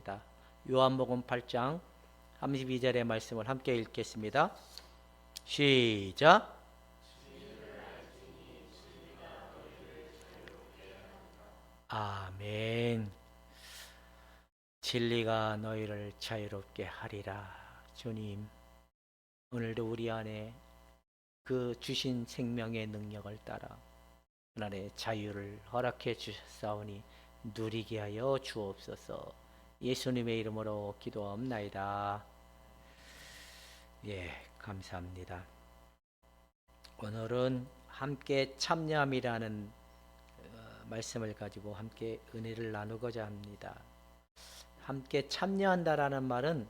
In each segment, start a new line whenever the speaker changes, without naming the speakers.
하겠습니다. 요한복음 8장 32절의 말씀을 함께 읽겠습니다. 시작. 아멘. 진리가 너희를 자유롭게 하리라. 주님, 오늘도 우리 안에 그 주신 생명의 능력을 따라 하나님의 자유를 허락해 주셨사오니 누리게 하여 주옵소서. 예수님의 이름으로 기도하옵나이다. 예, 감사합니다. 오늘은 함께 참여함이라는 말씀을 가지고 함께 은혜를 나누고자 합니다. 함께 참여한다라는 말은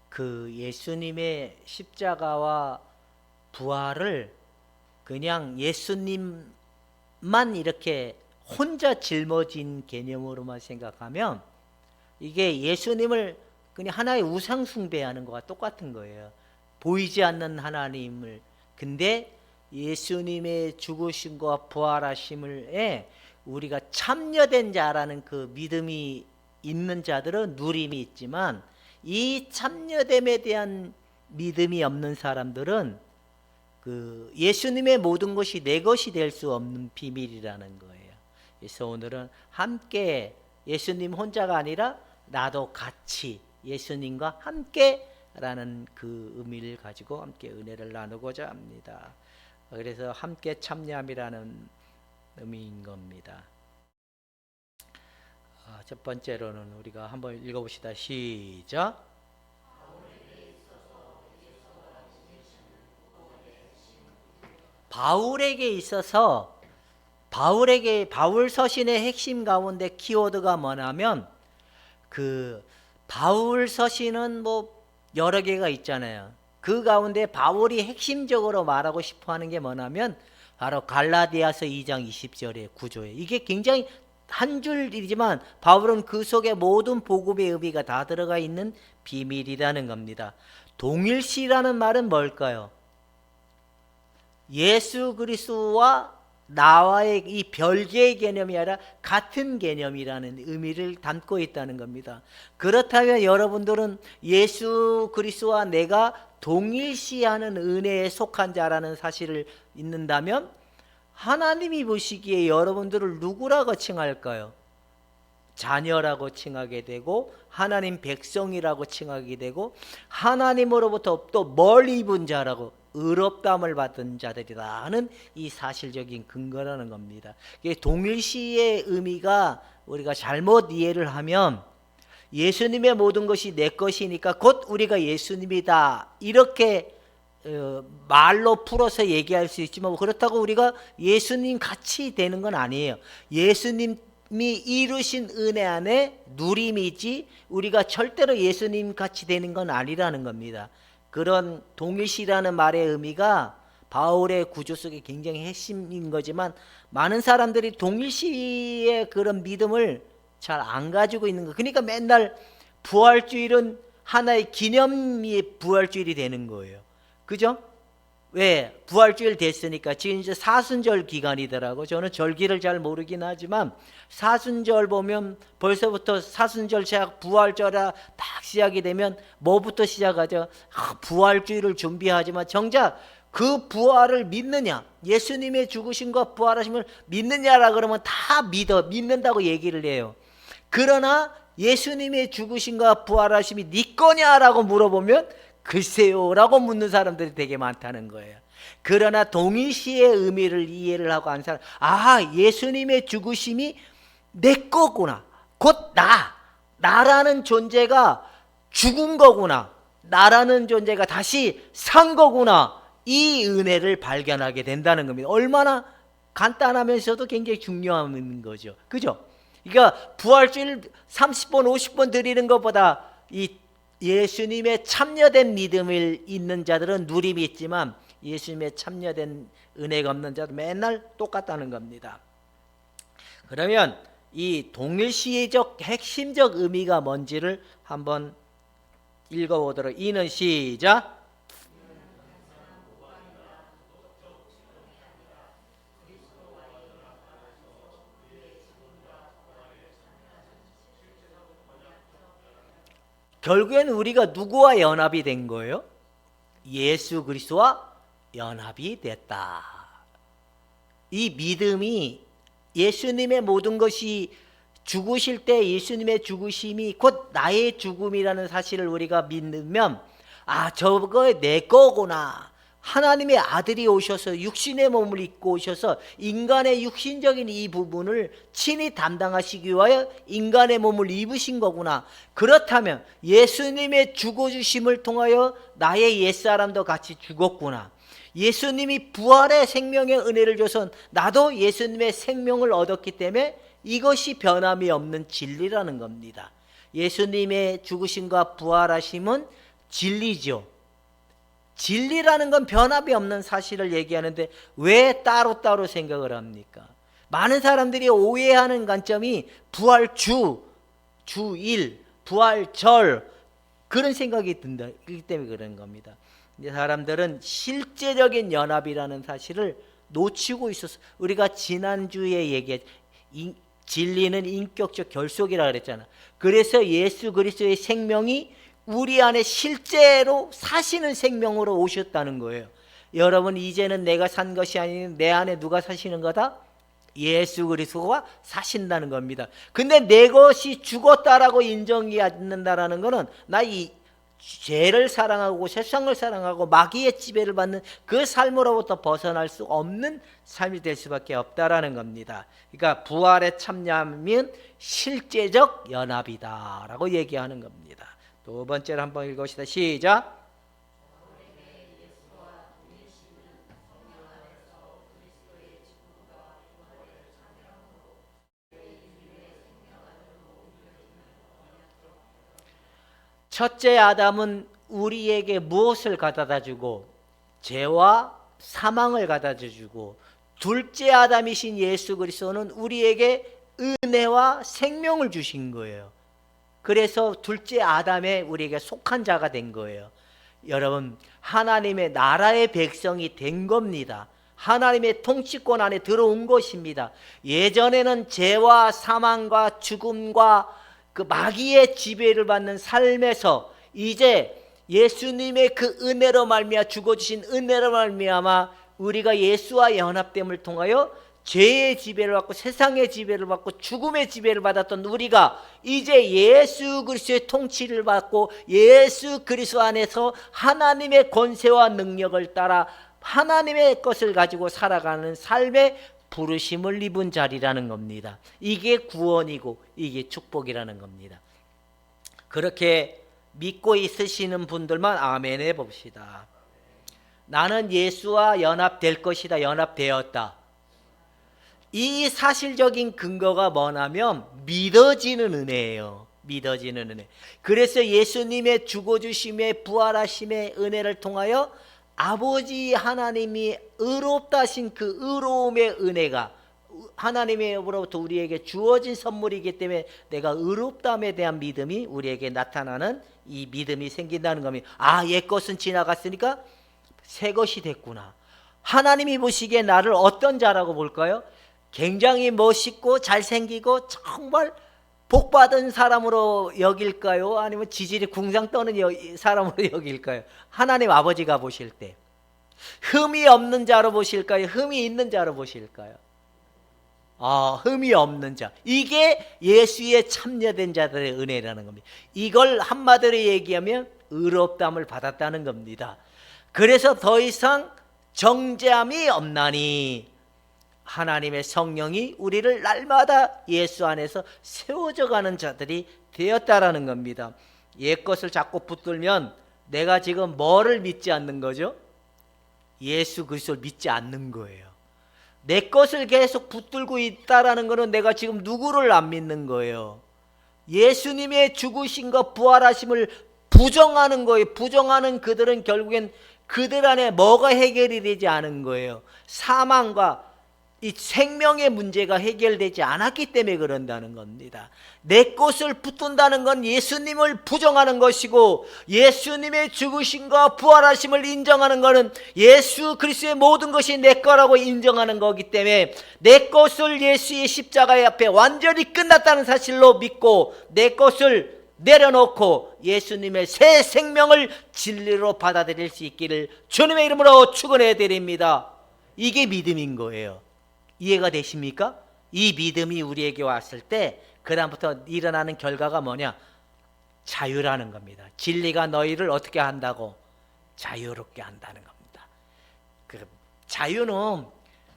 그 예수님의 십자가와 부활을 그냥 예수님만 이렇게 혼자 짊어진 개념으로만 생각하면 이게 예수님을 그냥 하나의 우상 숭배하는 것과 똑같은 거예요. 보이지 않는 하나님을. 근데 예수님의 죽으심과 부활하심에 우리가 참여된 자라는 그 믿음이 있는 자들은 누림이 있지만, 이 참여됨에 대한 믿음이 없는 사람들은 그 예수님의 모든 것이 내 것이 될 수 없는 비밀이라는 거예요. 그래서 오늘은 함께, 예수님 혼자가 아니라 나도 같이 예수님과 함께라는 그 의미를 가지고 함께 은혜를 나누고자 합니다. 그래서 함께 참여함이라는 의미인 겁니다. 첫 번째로는 우리가 한번 읽어봅시다. 시작. 바울에게 있어서 바울 서신의 핵심 가운데 키워드가 뭐냐면, 그 바울 서신은 뭐 여러 개가 있잖아요. 그 가운데 바울이 핵심적으로 말하고 싶어 하는 게 뭐냐면 바로 갈라디아서 2장 20절의 구조예요. 이게 굉장히 한 줄이지만 바울은 그 속에 모든 복음의 의미가 다 들어가 있는 비밀이라는 겁니다. 동일시라는 말은 뭘까요? 예수 그리스도와 나와의 이 별개의 개념이 아니라 같은 개념이라는 의미를 담고 있다는 겁니다. 그렇다면 여러분들은 예수 그리스도와 내가 동일시하는 은혜에 속한 자라는 사실을 믿는다면 하나님이 보시기에 여러분들을 누구라고 칭할까요? 자녀라고 칭하게 되고, 하나님 백성이라고 칭하게 되고, 하나님으로부터 또 멀리 입은 자라고, 의롭다함을 받은 자들이다 하는 이 사실적인 근거라는 겁니다. 동일시의 의미가 우리가 잘못 이해를 하면 예수님의 모든 것이 내 것이니까 곧 우리가 예수님이다 이렇게 말로 풀어서 얘기할 수 있지만, 그렇다고 우리가 예수님 같이 되는 건 아니에요. 예수님이 이루신 은혜 안에 누림이지 우리가 절대로 예수님 같이 되는 건 아니라는 겁니다. 그런 동일시라는 말의 의미가 바울의 구조 속에 굉장히 핵심인 거지만, 많은 사람들이 동일시의 그런 믿음을 잘 안 가지고 있는 거. 그러니까 맨날 부활주일은 하나의 기념이 부활주일이 되는 거예요. 그죠? 왜? 부활주일 됐으니까. 지금 이제 사순절 기간이더라고. 저는 절기를 잘 모르긴 하지만 사순절 보면 벌써부터 사순절 시작, 부활절아 딱 시작이 되면 뭐부터 시작하죠? 부활주일을 준비하지만 정작 그 부활을 믿느냐, 예수님의 죽으심과 부활하심을 믿느냐라 그러면 다 믿는다고 얘기를 해요. 그러나 예수님의 죽으심과 부활하심이 네 거냐라고 물어보면 글쎄요 라고 묻는 사람들이 되게 많다는 거예요. 그러나 동일시의 의미를 이해를 하고 한 사람, 예수님의 죽으심이 내 거구나, 곧 나라는 존재가 죽은 거구나, 나라는 존재가 다시 산 거구나, 이 은혜를 발견하게 된다는 겁니다. 얼마나 간단하면서도 굉장히 중요한 거죠. 그죠? 그러니까 부활주일 30번 50번 드리는 것보다 이 예수님의 참여된 믿음을 있는 자들은 누림이 있지만 예수님의 참여된 은혜가 없는 자들은 맨날 똑같다는 겁니다. 그러면 이 동일시적 핵심적 의미가 뭔지를 한번 읽어보도록. 이는 시작. 결국엔 우리가 누구와 연합이 된 거예요? 예수 그리스도와 연합이 됐다. 이 믿음이 예수님의 모든 것이 죽으실 때 예수님의 죽으심이 곧 나의 죽음이라는 사실을 우리가 믿으면 저거 내 거구나. 하나님의 아들이 오셔서 육신의 몸을 입고 오셔서 인간의 육신적인 이 부분을 친히 담당하시기 위하여 인간의 몸을 입으신 거구나. 그렇다면 예수님의 죽어주심을 통하여 나의 옛사람도 같이 죽었구나. 예수님이 부활의 생명의 은혜를 줘서 나도 예수님의 생명을 얻었기 때문에 이것이 변함이 없는 진리라는 겁니다. 예수님의 죽으심과 부활하심은 진리죠. 진리라는 건 변함이 없는 사실을 얘기하는데 왜 따로따로 생각을 합니까? 많은 사람들이 오해하는 관점이 부활주, 주일, 부활절 그런 생각이 든다. 그렇기 때문에 그런 겁니다. 사람들은 실제적인 연합이라는 사실을 놓치고 있어서 우리가 지난주에 얘기했 진리는 인격적 결속이라 그랬잖아. 그래서 예수 그리스도의 생명이 우리 안에 실제로 사시는 생명으로 오셨다는 거예요. 여러분 이제는 내가 산 것이 아닌 내 안에 누가 사시는 거다? 예수 그리스도가 사신다는 겁니다. 근데 내 것이 죽었다라고 인정이 않는다라는 것은 나 이 죄를 사랑하고 세상을 사랑하고 마귀의 지배를 받는 그 삶으로부터 벗어날 수 없는 삶이 될 수밖에 없다라는 겁니다. 그러니까 부활에 참여하면 실제적 연합이다라고 얘기하는 겁니다. 두 번째로 한번 읽읍시다. 시작. 첫째 아담은 우리에게 무엇을 가져다 주고 죄와 사망을 가져다 주고 둘째 아담이신 예수 그리스도는 우리에게 은혜와 생명을 주신 거예요. 그래서 둘째 아담에 우리에게 속한 자가 된 거예요. 여러분 하나님의 나라의 백성이 된 겁니다. 하나님의 통치권 안에 들어온 것입니다. 예전에는 죄와 사망과 죽음과 그 마귀의 지배를 받는 삶에서 이제 예수님의 그 은혜로 말미암아 죽어주신 은혜로 말미암아 우리가 예수와 연합됨을 통하여 죄의 지배를 받고 세상의 지배를 받고 죽음의 지배를 받았던 우리가 이제 예수 그리스도의 통치를 받고 예수 그리스도 안에서 하나님의 권세와 능력을 따라 하나님의 것을 가지고 살아가는 삶의 부르심을 입은 자리라는 겁니다. 이게 구원이고 이게 축복이라는 겁니다. 그렇게 믿고 있으시는 분들만 아멘 해봅시다. 나는 예수와 연합될 것이다. 연합되었다. 이 사실적인 근거가 뭐냐면 믿어지는 은혜예요. 믿어지는 은혜. 그래서 예수님의 죽어주심의 부활하심의 은혜를 통하여 아버지 하나님이 의롭다 하신 그 의로움의 은혜가 하나님으로부터 우리에게 주어진 선물이기 때문에 내가 의롭다함에 대한 믿음이 우리에게 나타나는 이 믿음이 생긴다는 겁니다. 옛 것은 지나갔으니까 새 것이 됐구나. 하나님이 보시기에 나를 어떤 자라고 볼까요? 굉장히 멋있고 잘생기고 정말 복받은 사람으로 여길까요? 아니면 지질이 궁상 떠는 사람으로 여길까요? 하나님 아버지가 보실 때 흠이 없는 자로 보실까요? 흠이 있는 자로 보실까요? 흠이 없는 자. 이게 예수에 참여된 자들의 은혜라는 겁니다. 이걸 한마디로 얘기하면 의롭다함을 받았다는 겁니다. 그래서 더 이상 정죄함이 없나니 하나님의 성령이 우리를 날마다 예수 안에서 세워져 가는 자들이 되었다라는 겁니다. 옛 것을 자꾸 붙들면 내가 지금 뭐를 믿지 않는 거죠? 예수 그리스도를 믿지 않는 거예요. 내 것을 계속 붙들고 있다라는 것은 내가 지금 누구를 안 믿는 거예요? 예수님의 죽으심과 부활하심을 부정하는 거예요. 부정하는 그들은 결국엔 그들 안에 뭐가 해결이 되지 않은 거예요. 사망과 이 생명의 문제가 해결되지 않았기 때문에 그런다는 겁니다. 내 것을 붙든다는 건 예수님을 부정하는 것이고 예수님의 죽으심과 부활하심을 인정하는 것은 예수 그리스도의 모든 것이 내 거라고 인정하는 거기 때문에 내 것을 예수의 십자가의 앞에 완전히 끝났다는 사실로 믿고 내 것을 내려놓고 예수님의 새 생명을 진리로 받아들일 수 있기를 주님의 이름으로 축원해 드립니다. 이게 믿음인 거예요. 이해가 되십니까? 이 믿음이 우리에게 왔을 때 그다음부터 일어나는 결과가 뭐냐? 자유라는 겁니다. 진리가 너희를 어떻게 한다고? 자유롭게 한다는 겁니다. 그 자유는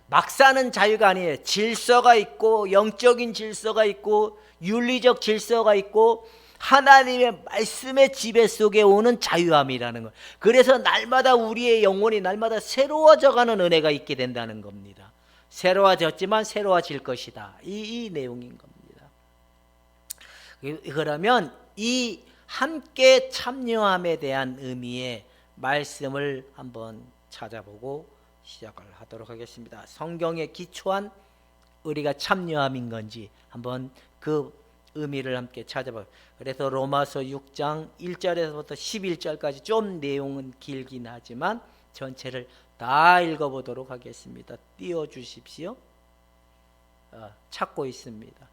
막 사는 자유가 아니에요. 질서가 있고, 영적인 질서가 있고, 윤리적 질서가 있고, 하나님의 말씀의 지배 속에 오는 자유함이라는 거예요. 그래서 날마다 우리의 영혼이 날마다 새로워져가는 은혜가 있게 된다는 겁니다. 새로워졌지만 새로워질 것이다. 이 내용인 겁니다. 그러면 이 함께 참여함에 대한 의미의 말씀을 한번 찾아보고 시작을 하도록 하겠습니다. 성경에 기초한 우리가 참여함인 건지 한번 그 의미를 함께 찾아봐요. 그래서 로마서 6장 1절에서부터 11절까지 좀 내용은 길긴 하지만 전체를 다 읽어보도록 하겠습니다. 띄워주십시오. 찾고 있습니다.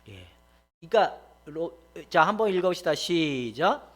예. 그러니까 자, 한번 읽어봅시다. 시작.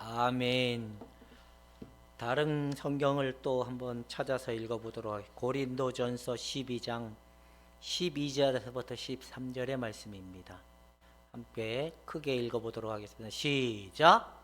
아멘. 다른 성경을 또 한번 찾아서 읽어보도록 하겠습니다. 고린도전서 12장 12절에서부터 13절의 말씀입니다. 함께 크게 읽어보도록 하겠습니다. 시작.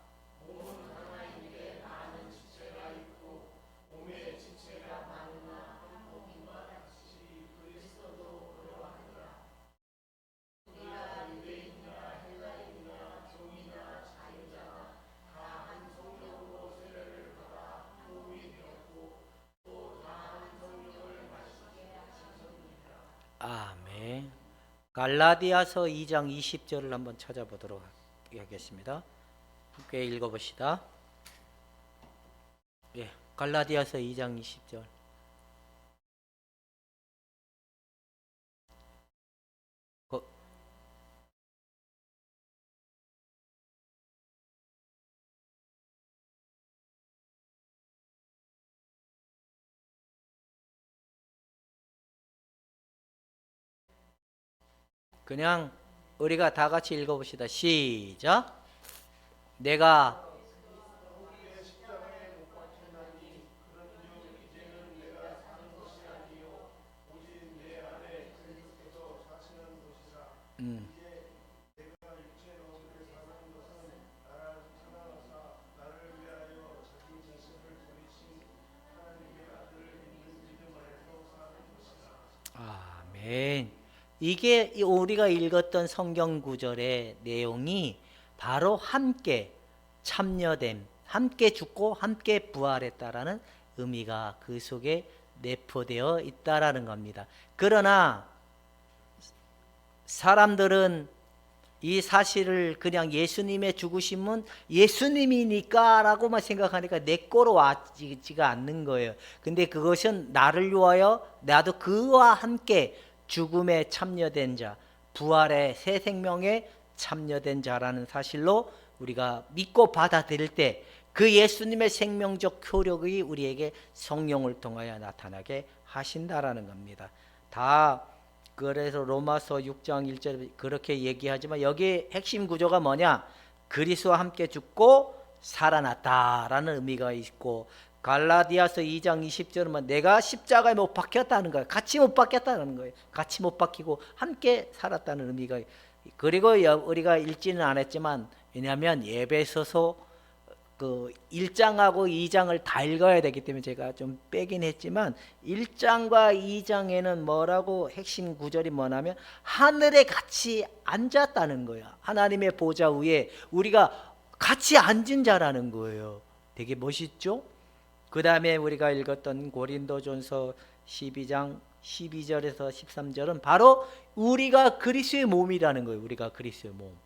아멘. 갈라디아서 2장 20절을 한번 찾아보도록 하겠습니다. 함께 읽어봅시다. 예, 갈라디아서 2장 20절. 그냥 우리가 다 같이 읽어봅시다. 시작. 내가 아멘. 이게 우리가 읽었던 성경 구절의 내용이 바로 함께 참여됨, 함께 죽고 함께 부활했다라는 의미가 그 속에 내포되어 있다라는 겁니다. 그러나 사람들은 이 사실을 그냥 예수님의 죽으심은 예수님이니까 라고만 생각하니까 내 거로 와지가 않는 거예요. 근데 그것은 나를 위하여 나도 그와 함께 죽음에 참여된 자, 부활의 새 생명에 참여된 자라는 사실로 우리가 믿고 받아들일 때 그 예수님의 생명적 효력이 우리에게 성령을 통하여 나타나게 하신다라는 겁니다. 다 그래서 로마서 6장 1절 그렇게 얘기하지만 여기 핵심 구조가 뭐냐? 그리스도와 함께 죽고 살아났다라는 의미가 있고, 갈라디아서 2장 20절은 내가 십자가에 못 박혔다는 거예요. 같이 못 박혔다는 거예요. 같이 못 박히고 함께 살았다는 의미가. 그리고 우리가 읽지는 않았지만, 왜냐하면 에베소서 그 1장하고 2장을 다 읽어야 되기 때문에 제가 좀 빼긴 했지만 1장과 2장에는 뭐라고 핵심 구절이 뭐냐면 하늘에 같이 앉았다는 거예요. 하나님의 보좌 위에 우리가 같이 앉은 자라는 거예요. 되게 멋있죠? 그 다음에 우리가 읽었던 고린도전서 12장 12절에서 13절은 바로 우리가 그리스도의 몸이라는 거예요. 우리가 그리스도의 몸.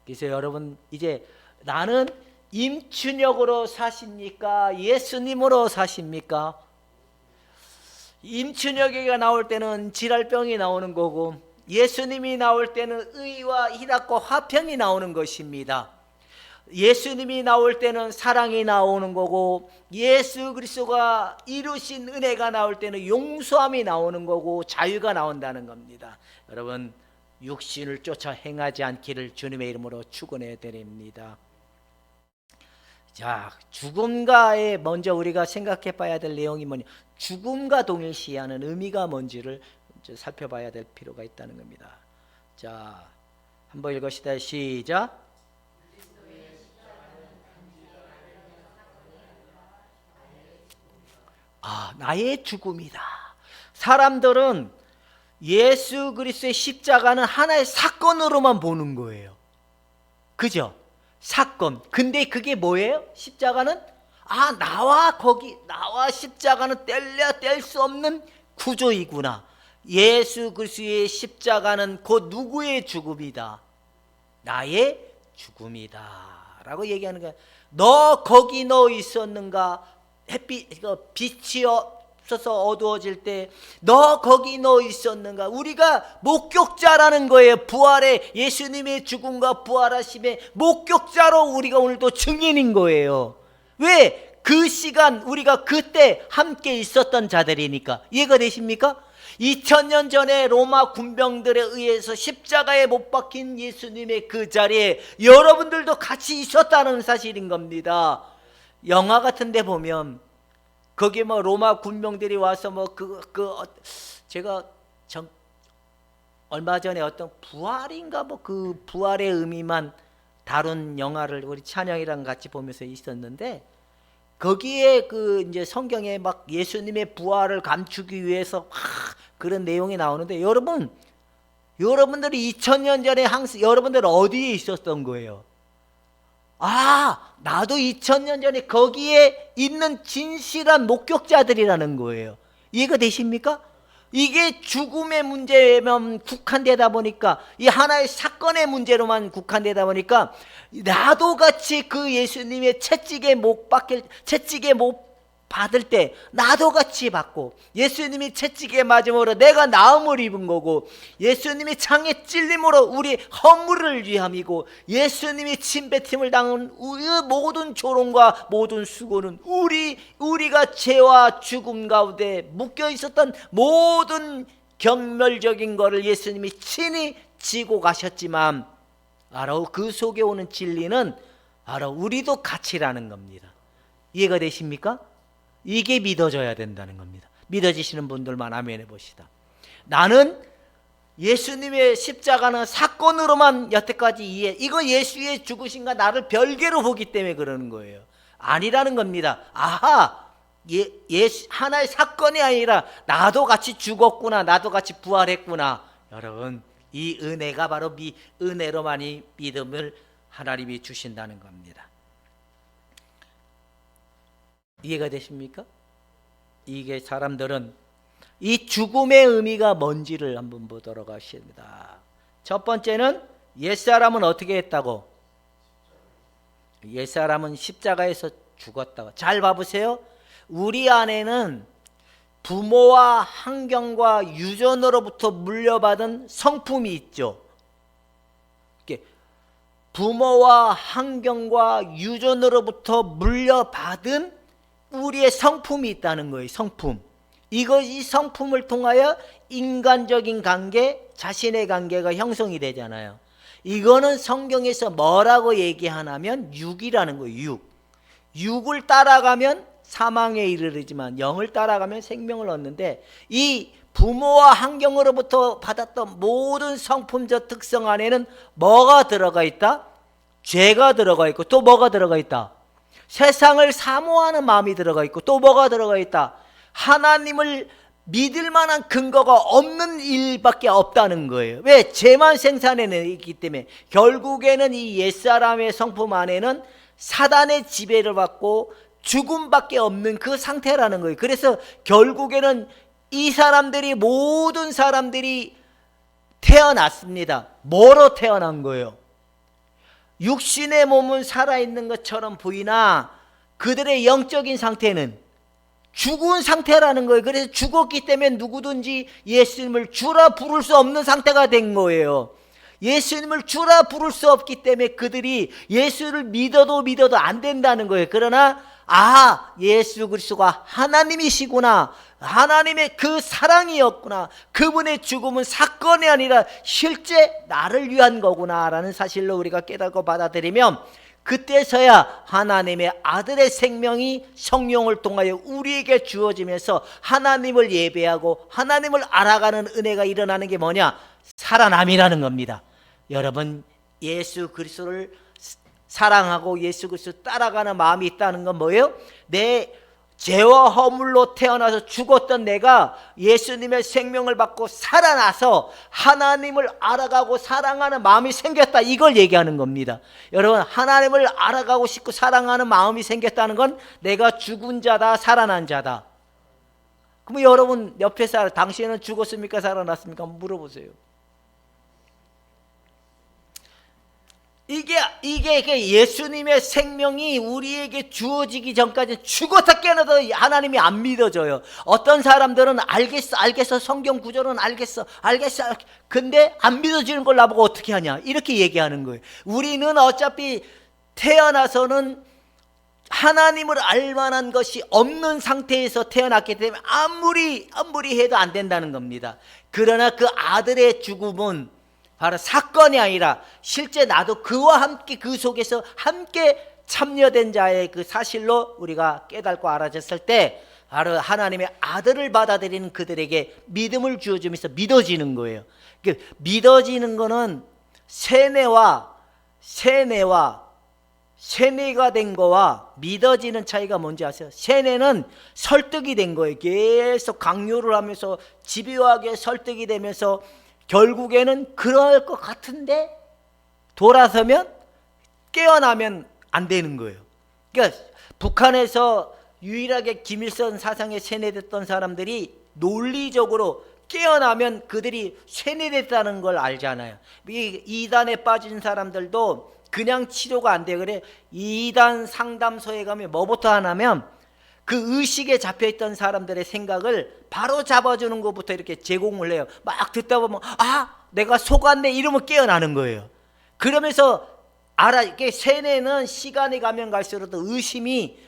그래서 여러분, 이제 나는 임춘혁으로 사십니까? 예수님으로 사십니까? 임춘혁이가 나올 때는 질랄병이 나오는 거고, 예수님이 나올 때는 의와 희락과 화평이 나오는 것입니다. 예수님이 나올 때는 사랑이 나오는 거고, 예수 그리스도가 이루신 은혜가 나올 때는 용서함이 나오는 거고, 자유가 나온다는 겁니다. 여러분, 육신을 쫓아 행하지 않기를 주님의 이름으로 축원해 드립니다. 자, 죽음과에 먼저 우리가 생각해 봐야 될 내용이 뭐냐? 죽음과 동일시하는 의미가 뭔지를 살펴봐야 될 필요가 있다는 겁니다. 자, 한번 읽읍시다. 시작. 나의 죽음이다. 사람들은 예수 그리스도의 십자가는 하나의 사건으로만 보는 거예요. 그죠? 사건. 근데 그게 뭐예요? 십자가는 나와 십자가는 뗄 수 없는 구조이구나. 예수 그리스도의 십자가는 곧 누구의 죽음이다? 나의 죽음이다 라고 얘기하는 거야. 너 거기 있었는가? 빛이 없어서 어두워질 때 너 거기 있었는가? 우리가 목격자라는 거예요. 부활의 예수님의 죽음과 부활하심의 목격자로 우리가 오늘도 증인인 거예요. 왜? 그 시간 우리가 그때 함께 있었던 자들이니까. 이해가 되십니까? 2000년 전에 로마 군병들에 의해서 십자가에 못 박힌 예수님의 그 자리에 여러분들도 같이 있었다는 사실인 겁니다. 영화 같은 데 보면 거기 로마 군병들이 와서 제가 얼마 전에 어떤 부활인가 그 부활의 의미만 다룬 영화를 우리 찬영이랑 같이 보면서 있었는데, 거기에 이제 성경에 예수님의 부활을 감추기 위해서 그런 내용이 나오는데, 여러분들이 2000년 전에 여러분들 어디에 있었던 거예요? 나도 2000년 전에 거기에 있는 진실한 목격자들이라는 거예요. 이해가 되십니까? 이게 죽음의 문제만 국한되다 보니까, 이 하나의 사건의 문제로만 국한되다 보니까 나도 같이 그 예수님의 채찍에 못 받을 때 나도 같이 받고, 예수님이 채찍에 맞음으로 내가 나음을 입은 거고, 예수님이 창에 찔림으로 우리 허물을 위함이고, 예수님이 침뱉음을 당한 모든 조롱과 모든 수고는 우리가 죄와 죽음 가운데 묶여 있었던 모든 경멸적인 것을 예수님이 친히 지고 가셨지만, 그 속에 오는 진리는 우리도 같이라는 겁니다. 이해가 되십니까? 이게 믿어져야 된다는 겁니다. 믿어지시는 분들만 아멘 해봅시다. 나는 예수님의 십자가는 사건으로만 여태까지 이거 예수의 죽으심과 나를 별개로 보기 때문에 그러는 거예요. 아니라는 겁니다. 하나의 사건이 아니라 나도 같이 죽었구나, 나도 같이 부활했구나. 여러분, 이 은혜가 바로 은혜로만이 믿음을 하나님이 주신다는 겁니다. 이해가 되십니까? 이게 사람들은 이 죽음의 의미가 뭔지를 한번 보도록 하십니다. 첫 번째는 옛사람은 어떻게 했다고? 옛사람은 십자가에서 죽었다고. 잘 봐보세요. 우리 안에는 부모와 환경과 유전으로부터 물려받은 성품이 있죠. 부모와 환경과 유전으로부터 물려받은 우리의 성품이 있다는 거예요. 성품. 이 성품을 통하여 인간적인 관계, 자신의 관계가 형성이 되잖아요. 이거는 성경에서 뭐라고 얘기하냐면 육이라는 거예요. 육을 따라가면 사망에 이르르지만 영을 따라가면 생명을 얻는데, 이 부모와 환경으로부터 받았던 모든 성품적 특성 안에는 뭐가 들어가 있다? 죄가 들어가 있고, 또 뭐가 들어가 있다? 세상을 사모하는 마음이 들어가 있고, 또 뭐가 들어가 있다? 하나님을 믿을 만한 근거가 없는 일밖에 없다는 거예요. 왜? 죄만 생산해내기 때문에. 결국에는 이 옛사람의 성품 안에는 사단의 지배를 받고 죽음밖에 없는 그 상태라는 거예요. 그래서 결국에는 이 사람들이, 모든 사람들이 태어났습니다. 뭐로 태어난 거예요? 육신의 몸은 살아있는 것처럼 보이나 그들의 영적인 상태는 죽은 상태라는 거예요. 그래서 죽었기 때문에 누구든지 예수님을 주라 부를 수 없는 상태가 된 거예요. 예수님을 주라 부를 수 없기 때문에 그들이 예수를 믿어도 안 된다는 거예요. 그러나 예수 그리스도가 하나님이시구나, 하나님의 그 사랑이었구나, 그분의 죽음은 사건이 아니라 실제 나를 위한 거구나 라는 사실로 우리가 깨닫고 받아들이면, 그때서야 하나님의 아들의 생명이 성령을 통하여 우리에게 주어지면서 하나님을 예배하고 하나님을 알아가는 은혜가 일어나는 게 뭐냐? 살아남이라는 겁니다. 여러분, 예수 그리스도를 사랑하고 예수 그리스도 따라가는 마음이 있다는 건 뭐예요? 내 죄와 허물로 태어나서 죽었던 내가 예수님의 생명을 받고 살아나서 하나님을 알아가고 사랑하는 마음이 생겼다, 이걸 얘기하는 겁니다. 여러분, 하나님을 알아가고 싶고 사랑하는 마음이 생겼다는 건 내가 죽은 자다, 살아난 자다. 그럼 여러분 옆에 사람, 당신은 죽었습니까, 살아났습니까? 한번 물어보세요. 이게 예수님의 생명이 우리에게 주어지기 전까지 죽었다 깨어나도 하나님이 안 믿어져요. 어떤 사람들은 알겠어, 성경 구절은 알겠어. 근데 안 믿어지는 걸 나보고 어떻게 하냐, 이렇게 얘기하는 거예요. 우리는 어차피 태어나서는 하나님을 알 만한 것이 없는 상태에서 태어났기 때문에 아무리 해도 안 된다는 겁니다. 그러나 그 아들의 죽음은 바로 사건이 아니라 실제 나도 그와 함께, 그 속에서 함께 참여된 자의 그 사실로 우리가 깨닫고 알아졌을 때 바로 하나님의 아들을 받아들이는 그들에게 믿음을 주어주면서 믿어지는 거예요. 믿어지는 거는 세뇌가 된 거와 믿어지는 차이가 뭔지 아세요? 세뇌는 설득이 된 거예요. 계속 강요를 하면서 집요하게 설득이 되면서 결국에는 그럴 것 같은데 돌아서면, 깨어나면 안 되는 거예요. 그러니까 북한에서 유일하게 김일성 사상에 세뇌됐던 사람들이 논리적으로 깨어나면 그들이 세뇌됐다는 걸 알잖아요. 이 이단에 빠진 사람들도 그냥 치료가 안 돼요. 그래, 이단 상담소에 가면 뭐부터 하냐면 그 의식에 잡혀있던 사람들의 생각을 바로 잡아주는 것부터 이렇게 제공을 해요. 막 듣다 보면 내가 속았네 이러면 깨어나는 거예요. 그러면서 이게 세뇌는 시간이 가면 갈수록 의심이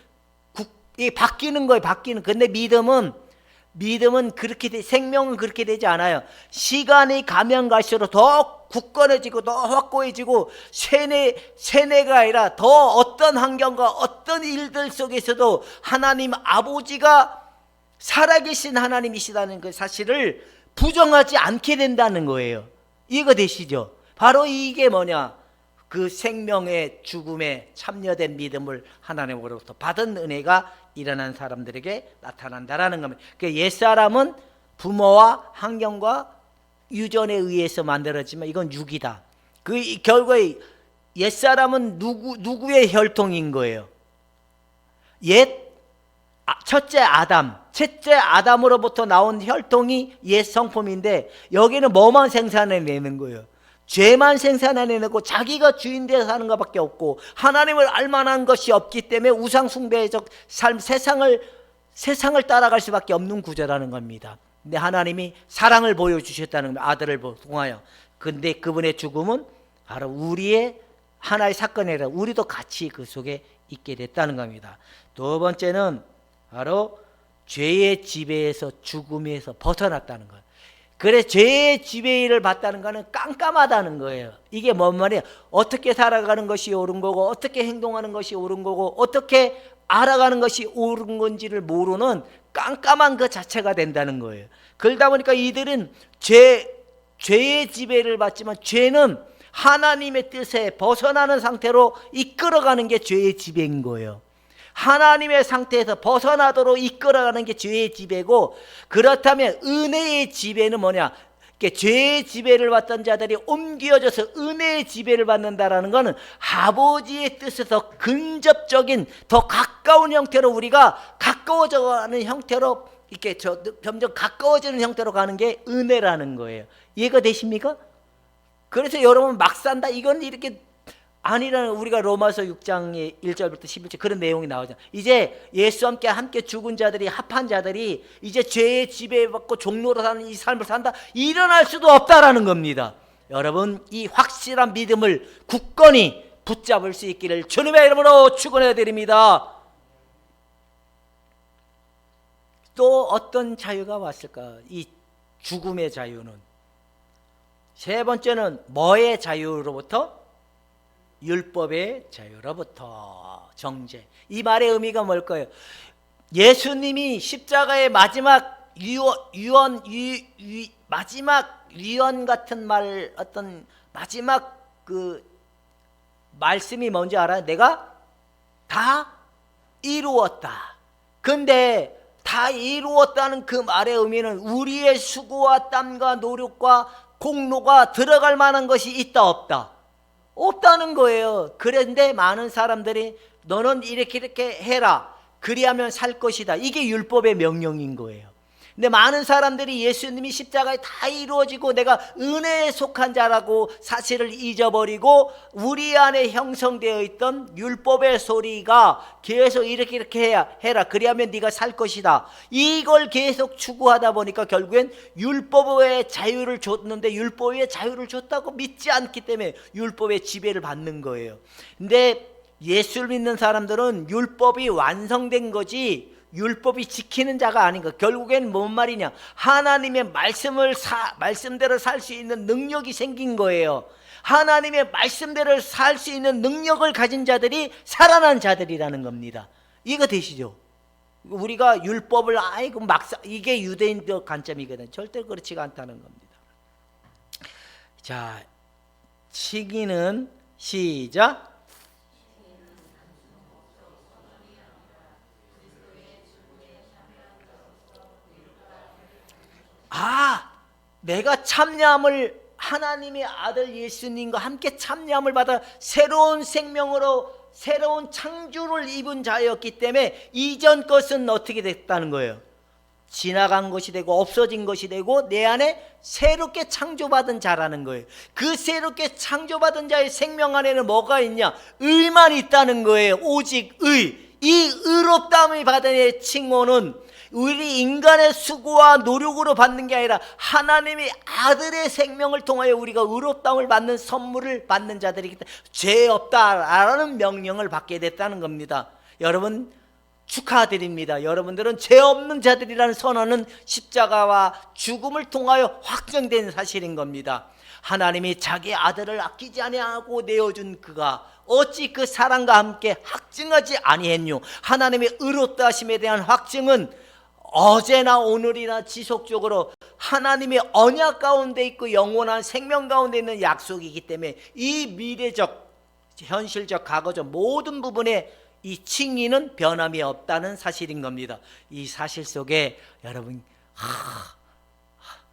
바뀌는 거예요. 근데 믿음은 그렇게 생명은 그렇게 되지 않아요. 시간이 가면 갈수록 더 굳건해지고 더 확고해지고, 세뇌가 아니라 더 어떤 환경과 어떤 일들 속에서도 하나님 아버지가 살아계신 하나님이시다는 그 사실을 부정하지 않게 된다는 거예요. 이해가 되시죠? 바로 이게 뭐냐? 그 생명의 죽음에 참여된 믿음을 하나님으로부터 받은 은혜가 일어난 사람들에게 나타난다라는 겁니다. 옛사람은 부모와 환경과 유전에 의해서 만들어지면 이건 육이다. 결국에 옛사람은 누구의 혈통인 거예요? 첫째 아담으로부터 나온 혈통이 옛 성품인데 여기는 뭐만 생산해내는 거예요? 죄만 생산해내고 자기가 주인 되어 사는 것밖에 없고 하나님을 알만한 것이 없기 때문에 우상 숭배적 삶, 세상을 따라갈 수밖에 없는 구조라는 겁니다. 근데 하나님이 사랑을 보여주셨다는 아들을 통하여. 근데 그분의 죽음은 바로 우리의 하나의 사건이라 우리도 같이 그 속에 있게 됐다는 겁니다. 두 번째는 바로 죄의 지배에서 죽음에서 벗어났다는 거예요. 그래 죄의 지배를 받다는 거는 깜깜하다는 거예요. 이게 뭔 말이에요? 어떻게 살아가는 것이 옳은 거고 어떻게 행동하는 것이 옳은 거고 어떻게 알아가는 것이 옳은 건지를 모르는 깜깜한 그 자체가 된다는 거예요. 그러다 보니까 이들은 죄의 지배를 받지만 죄는 하나님의 뜻에 벗어나는 상태로 이끌어가는 게 죄의 지배인 거예요. 하나님의 상태에서 벗어나도록 이끌어가는 게 죄의 지배고, 그렇다면 은혜의 지배는 뭐냐? 죄의 지배를 받던 자들이 옮겨져서 은혜의 지배를 받는다라는 것은 아버지의 뜻에서 근접적인 더 가까운 형태로 우리가 가까워져가는 형태로 이렇게 점점 가까워지는 형태로 가는 게 은혜라는 거예요. 이해가 되십니까? 그래서 여러분 막 산다 이건 이렇게 아니라는, 우리가 로마서 6장의 1절부터 11절 그런 내용이 나오잖아요. 이제 예수와 함께 죽은 자들이, 합한 자들이 이제 죄의 지배받고 종로로 사는 이 삶을 산다, 일어날 수도 없다라는 겁니다. 여러분 이 확실한 믿음을 굳건히 붙잡을 수 있기를 주님의 이름으로 축원해 드립니다. 또 어떤 자유가 왔을까? 이 죽음의 자유는, 세 번째는 뭐의 자유로부터? 율법의 자유로부터. 정죄. 이 말의 의미가 뭘까요? 예수님이 십자가의 마지막 마지막 유언 같은 말, 어떤 마지막 그 말씀이 뭔지 알아요? 내가 다 이루었다. 근데 다 이루었다는 그 말의 의미는 우리의 수고와 땀과 노력과 공로가 들어갈 만한 것이 있다 없다? 없다는 거예요. 그런데 많은 사람들이 너는 이렇게 해라, 그리하면 살 것이다, 이게 율법의 명령인 거예요. 근데 많은 사람들이 예수님이 십자가에 다 이루어지고 내가 은혜에 속한 자라고 사실을 잊어버리고 우리 안에 형성되어 있던 율법의 소리가 계속 이렇게 해라, 그리하면 네가 살 것이다, 이걸 계속 추구하다 보니까 결국엔 율법의 자유를 줬는데 율법의 자유를 줬다고 믿지 않기 때문에 율법의 지배를 받는 거예요. 근데 예수를 믿는 사람들은 율법이 완성된 거지 율법이 지키는 자가 아닌 거. 결국엔 뭔 말이냐? 하나님의 말씀대로 살 수 있는 능력이 생긴 거예요. 하나님의 말씀대로 살 수 있는 능력을 가진 자들이 살아난 자들이라는 겁니다. 이해가 되시죠? 우리가 율법을 이게 유대인들 관점이거든. 절대 그렇지가 않다는 겁니다. 자, 시기는 시작. 내가 참여함을, 하나님의 아들 예수님과 함께 참여함을 받아 새로운 생명으로 새로운 창조를 입은 자였기 때문에 이전 것은 어떻게 됐다는 거예요? 지나간 것이 되고 없어진 것이 되고 내 안에 새롭게 창조받은 자라는 거예요. 그 새롭게 창조받은 자의 생명 안에는 뭐가 있냐? 의만 있다는 거예요. 오직 의. 이 의롭다함을 받은 칭호는 우리 인간의 수고와 노력으로 받는 게 아니라 하나님의 아들의 생명을 통하여 우리가 의롭다함을 받는 선물을 받는 자들이기 때문에 죄 없다라는 명령을 받게 됐다는 겁니다. 여러분 축하드립니다. 여러분들은 죄 없는 자들이라는 선언은 십자가와 죽음을 통하여 확정된 사실인 겁니다. 하나님이 자기 아들을 아끼지 아니하고 내어준 그가 어찌 그 사랑과 함께 확증하지 아니했뇨? 하나님의 의롭다 하심에 대한 확증은 어제나 오늘이나 지속적으로 하나님의 언약 가운데 있고 영원한 생명 가운데 있는 약속이기 때문에 이 미래적, 현실적, 과거적 모든 부분에 이 칭의는 변함이 없다는 사실인 겁니다. 이 사실 속에 여러분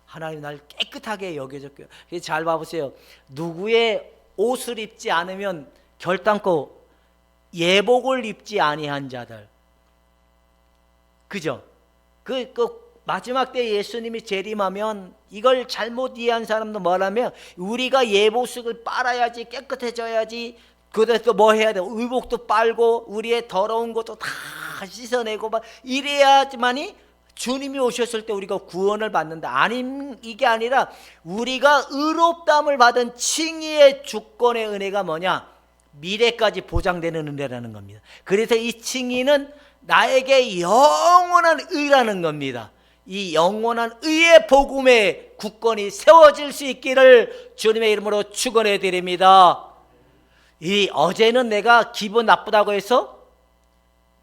하나님 날 깨끗하게 여겨줬고요. 잘 봐보세요. 누구의 옷을 입지 않으면 결단코 예복을 입지 아니한 자들, 그죠? 그 마지막 때 예수님이 재림하면 이걸 잘못 이해한 사람도 뭐라면 우리가 예보식을 빨아야지, 깨끗해져야지, 그래서 뭐 해야 돼? 의복도 빨고 우리의 더러운 것도 다 씻어내고 막 이래야지만이 주님이 오셨을 때 우리가 구원을 받는다. 이게 아니라 우리가 의롭다함을 받은 칭의의 주권의 은혜가 뭐냐? 미래까지 보장되는 은혜라는 겁니다. 그래서 이 칭의는 나에게 영원한 의라는 겁니다. 이 영원한 의의 복음의 국권이 세워질 수 있기를 주님의 이름으로 축원해 드립니다. 이 어제는 내가 기분 나쁘다고 해서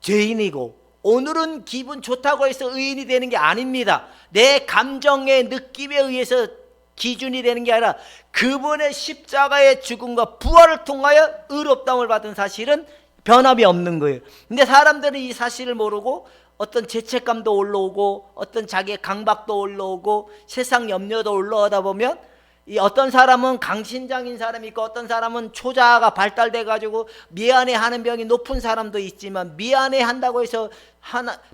죄인이고 오늘은 기분 좋다고 해서 의인이 되는 게 아닙니다. 내 감정의 느낌에 의해서 기준이 되는 게 아니라 그분의 십자가의 죽음과 부활을 통하여 의롭다함을 받은 사실은 변함이 없는 거예요. 근데 사람들은 이 사실을 모르고 어떤 죄책감도 올라오고 어떤 자기의 강박도 올라오고 세상 염려도 올라오다 보면 이 어떤 사람은 강신장인 사람이 있고 어떤 사람은 초자아가 발달돼 가지고 미안해하는 병이 높은 사람도 있지만 미안해한다고 해서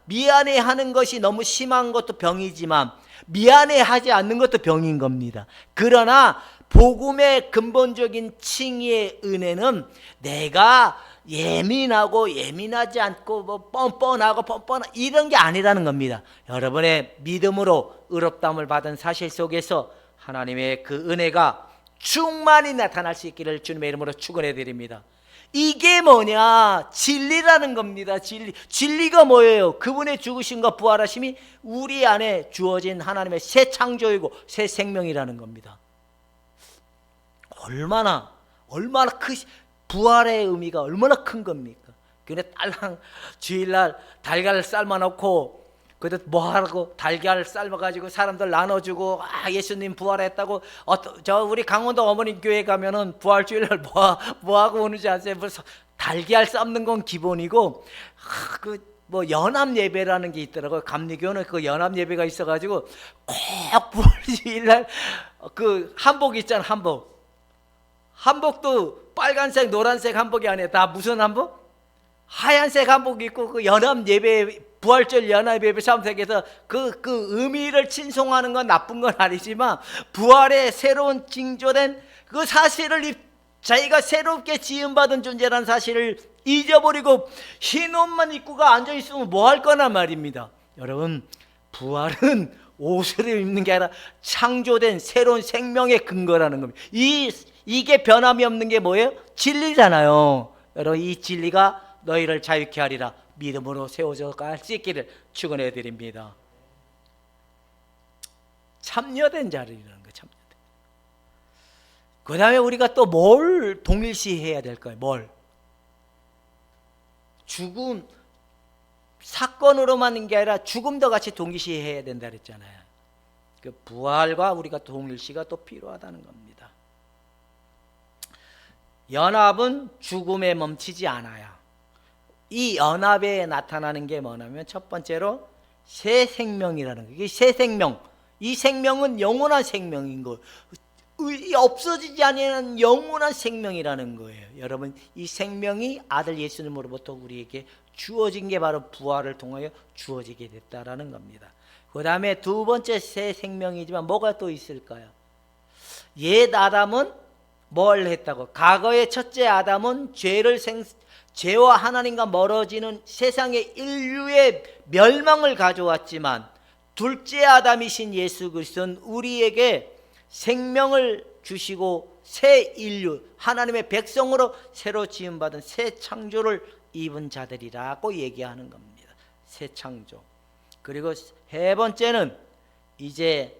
미안해하는 것이 너무 심한 것도 병이지만 미안해하지 않는 것도 병인 겁니다. 그러나 복음의 근본적인 칭의의 은혜는 내가 예민하고 예민하지 않고 뭐 뻔뻔하고 이런 게 아니라는 겁니다. 여러분의 믿음으로 의롭다함을 받은 사실 속에서 하나님의 그 은혜가 충만히 나타날 수 있기를 주님의 이름으로 축원해 드립니다. 이게 뭐냐? 진리라는 겁니다. 진리가 뭐예요? 그분의 죽으심과 부활하심이 우리 안에 주어진 하나님의 새 창조이고 새 생명이라는 겁니다. 얼마나 부활의 의미가 얼마나 큰 겁니까? 근데 딸랑 주일날 달걀을 삶아놓고 그래도 뭐하라고 달걀을 삶아가지고 사람들 나눠주고 예수님 부활했다고 저 우리 강원도 어머니 교회 가면은 부활주일날 뭐하고 오는지 아세요? 달걀 삶는 건 기본이고 뭐 연합 예배라는 게 있더라고요. 감리교는 그 연합 예배가 있어가지고 꼭 부활주일날 그 한복 있잖아. 한복도 빨간색 노란색 한복이 아니에요. 다 무슨 한복? 하얀색 한복 입고 그 연합 예배 부활절 연합 예배 참석해서 그 의미를 친송하는 건 나쁜 건 아니지만 부활의 새로운 징조된 그 사실을 자기가 새롭게 지음받은 존재라는 사실을 잊어버리고 흰 옷만 입고가 앉아있으면 뭐 할 거나 말입니다. 여러분, 부활은 옷을 입는 게 아니라 창조된 새로운 생명의 근거라는 겁니다. 이게 변함이 없는 게 뭐예요? 진리잖아요. 여러분, 이 진리가 너희를 자유케 하리라. 믿음으로 세워져 갈 수 있기를 축원해 드립니다. 참여된 자리라는 거예요. 참여된. 그 다음에 우리가 또 뭘 동일시해야 될까요? 죽음 사건으로만 있는 게 아니라 죽음도 같이 동일시해야 된다 그랬잖아요. 그 부활과 우리가 동일시가 또 필요하다는 겁니다. 연합은 죽음에 멈추지 않아요. 이 연합에 나타나는 게 뭐냐면 첫 번째로 새 생명이라는 거예요. 이게 새 생명. 이 생명은 영원한 생명인 거예요. 없어지지 않는 영원한 생명이라는 거예요. 여러분, 이 생명이 아들 예수님으로부터 우리에게 주어진 게 바로 부활을 통하여 주어지게 됐다라는 겁니다. 그 다음에 두 번째 새 생명이지만 뭐가 또 있을까요? 옛 아담은 뭘 했다고? 과거의 첫째 아담은 죄와 하나님과 멀어지는 세상의 인류의 멸망을 가져왔지만 둘째 아담이신 예수 그리스도는 우리에게 생명을 주시고 새 인류, 하나님의 백성으로 새로 지음받은 새 창조를 입은 자들이라고 얘기하는 겁니다. 새 창조. 그리고 세 번째는 이제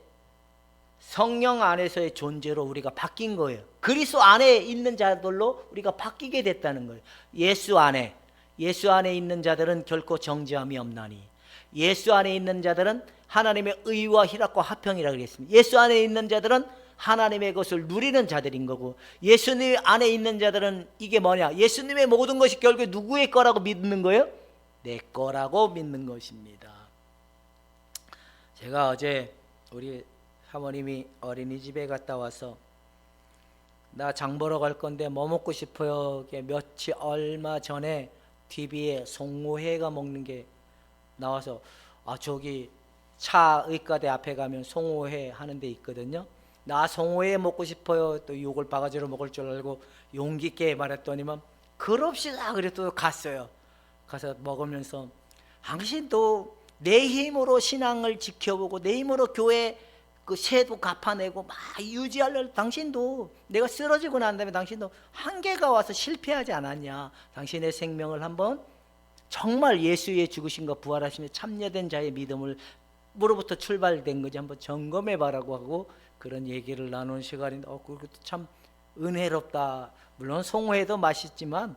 성령 안에서의 존재로 우리가 바뀐 거예요. 그리스도 안에 있는 자들로 우리가 바뀌게 됐다는 거예요. 예수 안에 있는 자들은 결코 정죄함이 없나니 예수 안에 있는 자들은 하나님의 의와 희락과 화평이라고 그랬습니다. 예수 안에 있는 자들은 하나님의 것을 누리는 자들인 거고 예수님 안에 있는 자들은 이게 뭐냐? 예수님의 모든 것이 결국 누구의 거라고 믿는 거예요? 내 거라고 믿는 것입니다. 제가 어제 우리 사모님이 어린이집에 갔다 와서 나 장 보러 갈 건데 뭐 먹고 싶어요? 얼마 전에 TV에 송호회가 먹는 게 나와서 저기 차 의과대 앞에 가면 송어회 하는 데 있거든요. 나 송어회 먹고 싶어요. 또 욕을 바가지로 먹을 줄 알고 용기 있게 말했더니만 그럽시다 그래 또 갔어요. 가서 먹으면서 당신도 내 힘으로 신앙을 지켜보고 내 힘으로 교회 그 세도 갚아내고 막 유지하려 당신도 내가 쓰러지고 난 다음에 당신도 한계가 와서 실패하지 않았냐. 당신의 생명을 한번 정말 예수의 죽으심과 부활하심에 참여된 자의 믿음을 으로부터 출발된 거지 한번 점검해 봐라고 하고 그런 얘기를 나누는 시간인데 그것도 참 은혜롭다. 물론 송어회도 맛있지만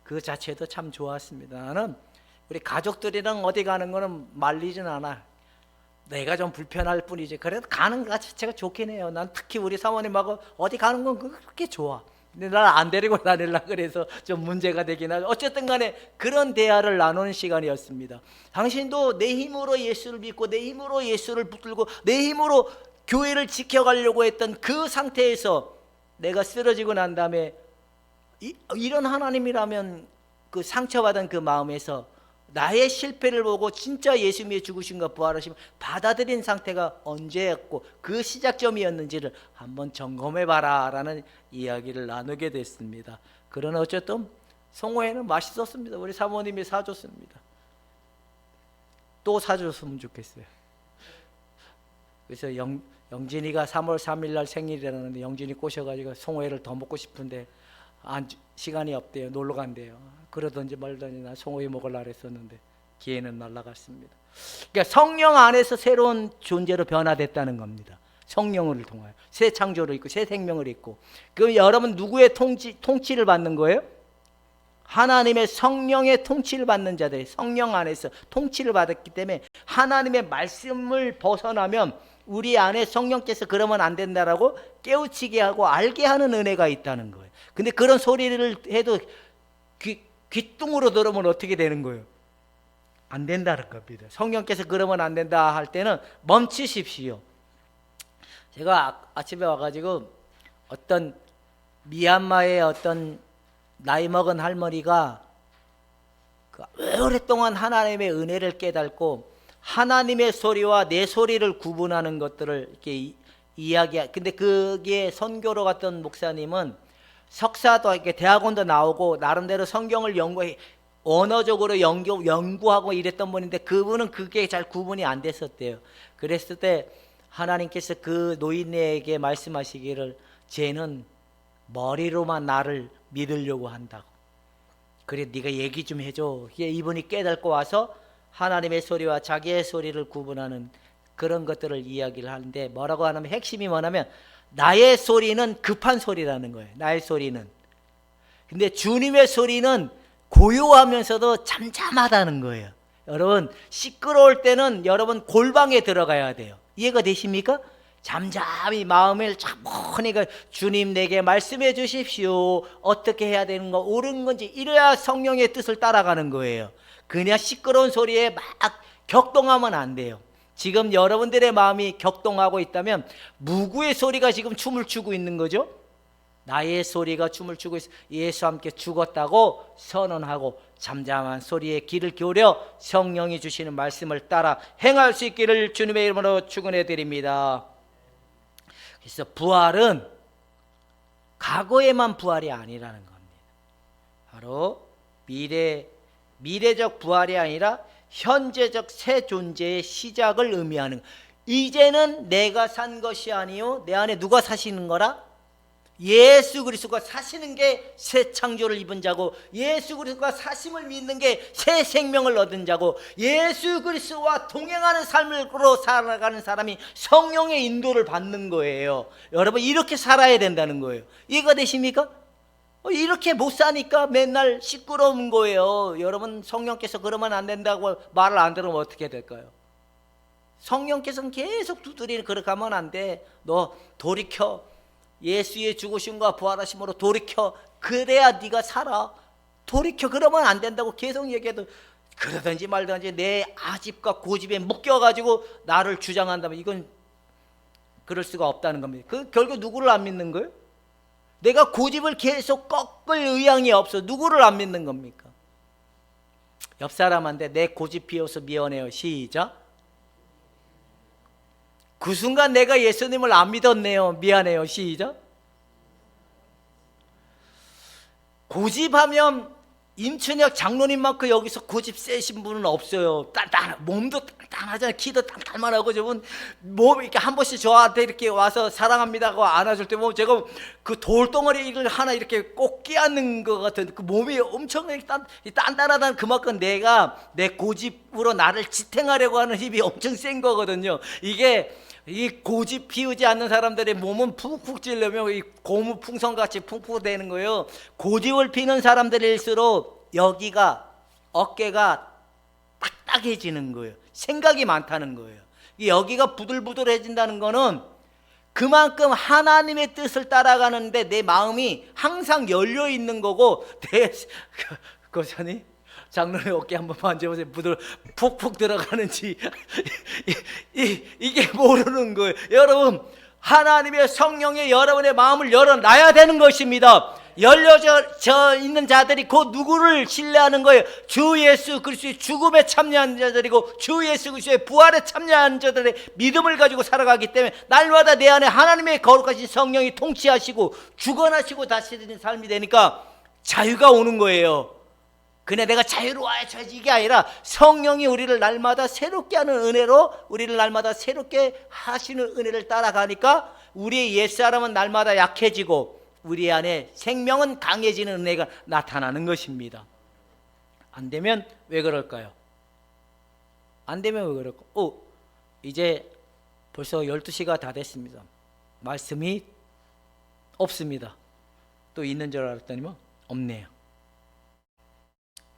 그 자체도 참 좋았습니다. 나는 우리 가족들이랑 어디 가는 거는 말리진 않아. 내가 좀 불편할 뿐이지. 그래도 가는 것 자체가 좋긴 해요. 난 특히 우리 사모님하고 어디 가는 건 그렇게 좋아. 근데 날 안 데리고 다니려고 그래서 좀 문제가 되긴 하죠. 어쨌든 간에 그런 대화를 나누는 시간이었습니다. 당신도 내 힘으로 예수를 믿고 내 힘으로 예수를 붙들고 내 힘으로 교회를 지켜가려고 했던 그 상태에서 내가 쓰러지고 난 다음에 이런 하나님이라면 그 상처받은 그 마음에서 나의 실패를 보고 진짜 예수님의 죽으심과 부활하심을 받아들인 상태가 언제였고 그 시작점이었는지를 한번 점검해봐라 라는 이야기를 나누게 됐습니다. 그러나 어쨌든 송어회는 맛있었습니다. 우리 사모님이 사줬습니다. 또 사줬으면 좋겠어요. 그래서 영진이가 3월 3일 날 생일이라는데 영진이 꼬셔가지고 송어회를 더 먹고 싶은데 시간이 없대요. 놀러 간대요. 그러든지 말든지 나 송어회 먹으려고 했었는데 기회는 날아갔습니다. 그러니까 성령 안에서 새로운 존재로 변화됐다는 겁니다. 성령을 통하여 새 창조를 있고 새 생명을 있고. 그럼 여러분 누구의 통치를 받는 거예요? 하나님의 성령의 통치를 받는 자들이 성령 안에서 통치를 받았기 때문에 하나님의 말씀을 벗어나면 우리 안에 성령께서 그러면 안 된다라고 깨우치게 하고 알게 하는 은혜가 있다는 거예요. 근데 그런 소리를 해도 귀뚱으로 들으면 어떻게 되는 거예요? 안 된다는 겁니다. 성령께서 그러면 안 된다 할 때는 멈추십시오. 제가 아침에 와가지고 어떤 미얀마의 어떤 나이 먹은 할머니가 오랫동안 하나님의 은혜를 깨닫고 하나님의 소리와 내 소리를 구분하는 것들을 이렇게 이야기하. 근데 그게 선교로 갔던 목사님은 석사도 이렇게 대학원도 나오고 나름대로 성경을 언어적으로 연구하고 이랬던 분인데 그분은 그게 잘 구분이 안 됐었대요. 그랬을 때 하나님께서 그 노인네에게 말씀하시기를 쟤는 머리로만 나를 믿으려고 한다고. 그래 네가 얘기 좀 해줘. 이분이 깨닫고 와서 하나님의 소리와 자기의 소리를 구분하는 그런 것들을 이야기를 하는데 뭐라고 하냐면 핵심이 뭐냐면 나의 소리는 급한 소리라는 거예요. 나의 소리는. 근데 주님의 소리는 고요하면서도 잠잠하다는 거예요. 여러분 시끄러울 때는 여러분 골방에 들어가야 돼요. 이해가 되십니까? 잠잠히 마음을 차분히 주님 내게 말씀해 주십시오. 어떻게 해야 되는 거 옳은 건지 이래야 성령의 뜻을 따라가는 거예요. 그냥 시끄러운 소리에 막 격동하면 안 돼요. 지금 여러분들의 마음이 격동하고 있다면 무구의 소리가 지금 춤을 추고 있는 거죠. 나의 소리가 춤을 추고 있어. 예수와 함께 죽었다고 선언하고 잠잠한 소리에 귀를 기울여 성령이 주시는 말씀을 따라 행할 수 있기를 주님의 이름으로 축원해 드립니다. 그래서 부활은 과거에만 부활이 아니라는 겁니다. 바로 미래적 부활이 아니라 현재적 새 존재의 시작을 의미하는, 이제는 내가 산 것이 아니요 내 안에 누가 사시는 거라? 예수 그리스도가 사시는 게 새 창조를 입은 자고, 예수 그리스도가 사심을 믿는 게 새 생명을 얻은 자고, 예수 그리스도와 동행하는 삶으로 살아가는 사람이 성령의 인도를 받는 거예요. 여러분 이렇게 살아야 된다는 거예요. 이해가 되십니까? 이렇게 못 사니까 맨날 시끄러운 거예요. 여러분 성령께서 그러면 안 된다고 말을 안 들으면 어떻게 될까요? 성령께서는 계속 두드리는, 그렇게 하면 안 돼. 너 돌이켜. 예수의 죽으심과 부활하심으로 돌이켜. 그래야 네가 살아. 돌이켜. 그러면 안 된다고 계속 얘기해도 그러든지 말든지 내 아집과 고집에 묶여가지고 나를 주장한다면 이건 그럴 수가 없다는 겁니다. 결국 누구를 안 믿는 거예요? 내가 고집을 계속 꺾을 의향이 없어. 누구를 안 믿는 겁니까? 옆 사람한테 내 고집 비워서 미워내요. 시작. 그 순간 내가 예수님을 안 믿었네요. 미안해요. 시작. 고집하면 임춘혁 장로님만큼 여기서 고집 세신 분은 없어요. 몸도 단단하잖아요. 키도 단단하고 저분 몸 이렇게 한 번씩 저한테 이렇게 와서 사랑합니다고 안아줄 때 보면 제가 그 돌덩어리를 하나 이렇게 꼭 끼얹는 것 같은 그 몸이 엄청 단단하다는 그만큼 내가 내 고집으로 나를 지탱하려고 하는 힘이 엄청 센 거거든요. 이게 이 고집 피우지 않는 사람들의 몸은 푹푹 찔려면 이 고무 풍선같이 푹푹 되는 거예요. 고집을 피는 사람들일수록 여기가 어깨가 딱딱해지는 거예요. 생각이 많다는 거예요. 여기가 부들부들해진다는 거는 그만큼 하나님의 뜻을 따라가는데 내 마음이 항상 열려 있는 거고 그거잖니? 장로님 어깨 한번 만져보세요. 푹푹 들어가는지 이게 모르는 거예요. 여러분, 하나님의 성령이 여러분의 마음을 열어놔야 되는 것입니다. 열려져 있는 자들이 곧 누구를 신뢰하는 거예요? 주 예수 그리스도의 죽음에 참여한 자들이고 주 예수 그리스도의 부활에 참여한 자들의 믿음을 가지고 살아가기 때문에 날마다 내 안에 하나님의 거룩하신 성령이 통치하시고 주관하시고 다스리는 삶이 되니까 자유가 오는 거예요. 그냥 내가 자유로워야지 이게 아니라 성령이 우리를 날마다 새롭게 하는 은혜로 우리를 날마다 새롭게 하시는 은혜를 따라가니까 우리의 옛사람은 날마다 약해지고 우리 안에 생명은 강해지는 은혜가 나타나는 것입니다. 안 되면 왜 그럴까요? 안 되면 왜 그럴까? 이제 벌써 12시가 다 됐습니다. 말씀이 없습니다. 또 있는 줄 알았더니만 없네요.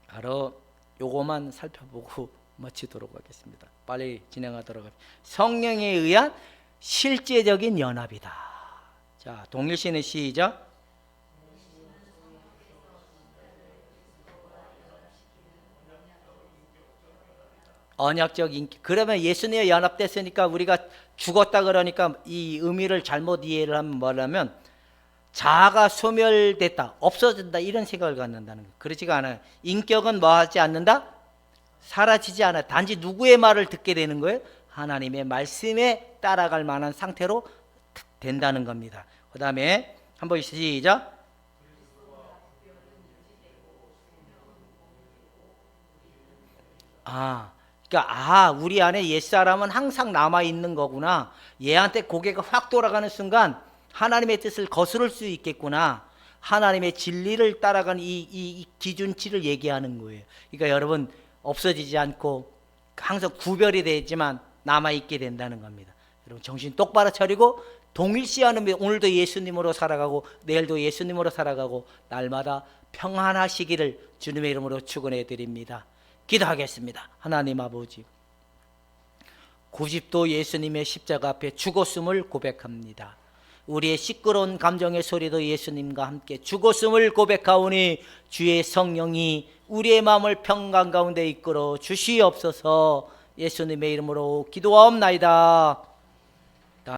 바로 요거만 살펴보고 마치도록 하겠습니다. 빨리 진행하도록 하겠습니다. 성령에 의한 실제적인 연합이다. 자, 동일신의 시작. 언약적 인격. 그러면 예수님과 연합됐으니까 우리가 죽었다 그러니까 이 의미를 잘못 이해를 하면 뭐냐면 자아가 소멸됐다, 없어진다 이런 생각을 갖는다는 거예요. 그렇지가 않아요. 인격은 뭐 하지 않는다? 사라지지 않아요. 단지 누구의 말을 듣게 되는 거예요? 하나님의 말씀에 따라갈 만한 상태로 된다는 겁니다. 그 다음에 한번 시작. 그러니까 우리 안에 옛사람은 항상 남아있는 거구나. 얘한테 고개가 확 돌아가는 순간 하나님의 뜻을 거스를 수 있겠구나. 하나님의 진리를 따라가는 이 기준치를 얘기하는 거예요. 그러니까 여러분 없어지지 않고 항상 구별이 되지만 남아있게 된다는 겁니다. 여러분 정신 똑바로 차리고 동일시하는 오늘도 예수님으로 살아가고 내일도 예수님으로 살아가고 날마다 평안하시기를 주님의 이름으로 축원해 드립니다. 기도하겠습니다. 하나님 아버지, 고집도 예수님의 십자가 앞에 죽었음을 고백합니다. 우리의 시끄러운 감정의 소리도 예수님과 함께 죽었음을 고백하오니 주의 성령이 우리의 마음을 평강 가운데 이끌어 주시옵소서. 예수님의 이름으로 기도하옵나이다.